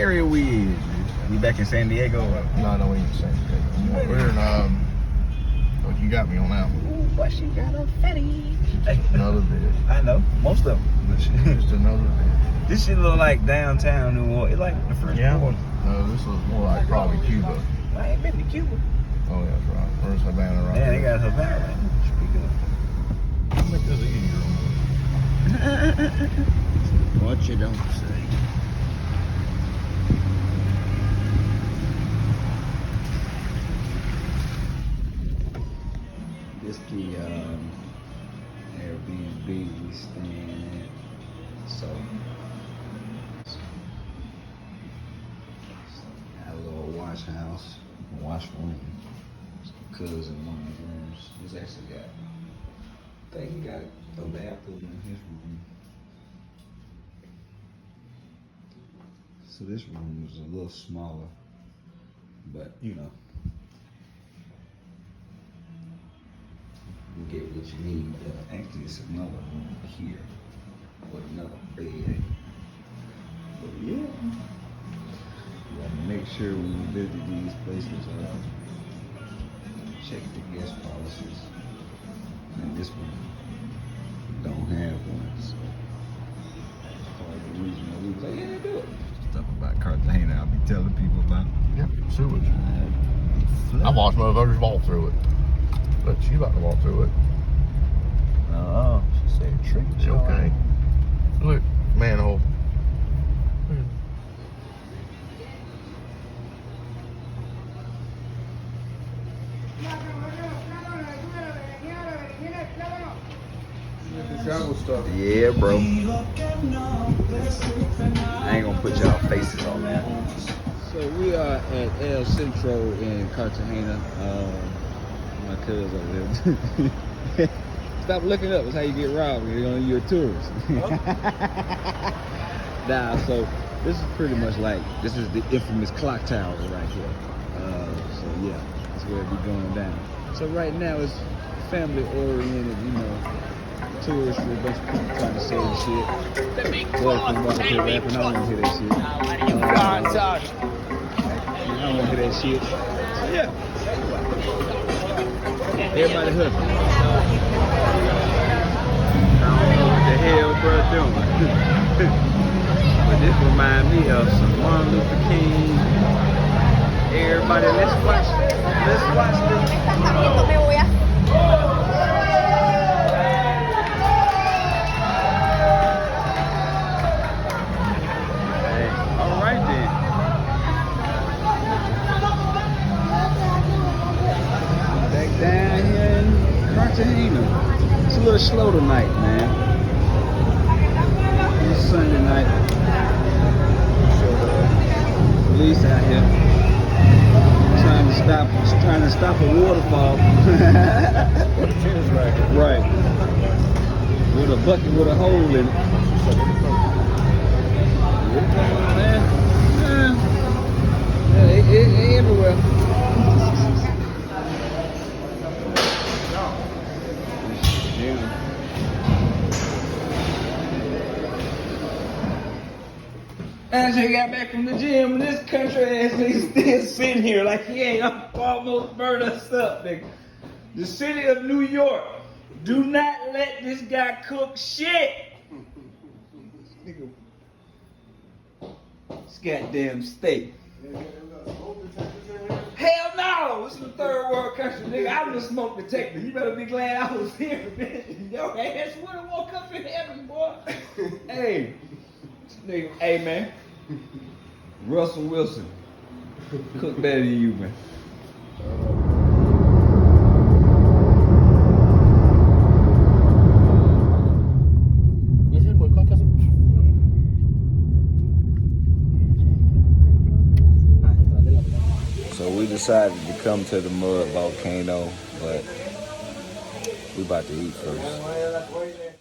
area we in? We back in San Diego? No, we ain't in San Diego. We're in, what you got me on that one? Ooh, but she got a fatty. Another vid. I know, most of them. Just another vid. This shit look like downtown New Orleans. It's like the first quarter. No, this looks more like probably Cuba. I ain't been to Cuba. Oh, yeah, that's right. Where's Havana right Yeah, there? they got Havana right now. Speaking of. I'll make this easier. What you don't say. This the Airbnb we staying at. So got a little wash house, wash room. Cuz in one of the rooms. He's actually got, I think he got a bathroom in his room. So this room is a little smaller, but you know, you get what you need. Actually, it's another room here with another bed. But yeah, you gotta make sure when you visit these places, check the guest policies. And this one don't have one, so that's part of the reason why we was like, yeah, do it. Stuff about Cartagena, I'll be telling people about. Yep, sewage. I watched motherfuckers walk through it. But she about to walk through it. Oh, she said trees. Okay. Look, manhole. Travel stuff. Yeah, bro. I ain't gonna put y'all faces on that. So we are at El Centro in Cartagena. My cousin over there. Stop looking up. That's how you get robbed. You're a tourist. Nah, so this is pretty much like, this is the infamous clock tower right here. So yeah, that's where it be going down. So right now it's family oriented, you know. Tourists with a bunch of people trying to sell the shit. Boy from up here rapping, I don't want to hear that shit. I don't want to hear that shit. So yeah. Everybody hustling. I don't know what the hell bro doing. But this reminds me of some Martin Luther King. Everybody, let's watch this. Let's watch this. Down here in Cartagena. It's a little slow tonight, man. It's Sunday night. Police out here trying to stop a waterfall. Right. With a bucket with a hole in it. Yeah, they everywhere. As he got back from the gym, this country ass nigga still sitting here like he ain't almost burned us up, nigga. The city of New York, do not let this guy cook shit. Nigga, this goddamn steak. Hell no! This is a third world country, nigga. I'm the smoke detector. You better be glad I was here, bitch. Your ass would have woke up in heaven, boy. Hey, nigga, hey man. Russell Wilson. Cook better than you, man. So we decided to come to the mud volcano, but we about to eat first.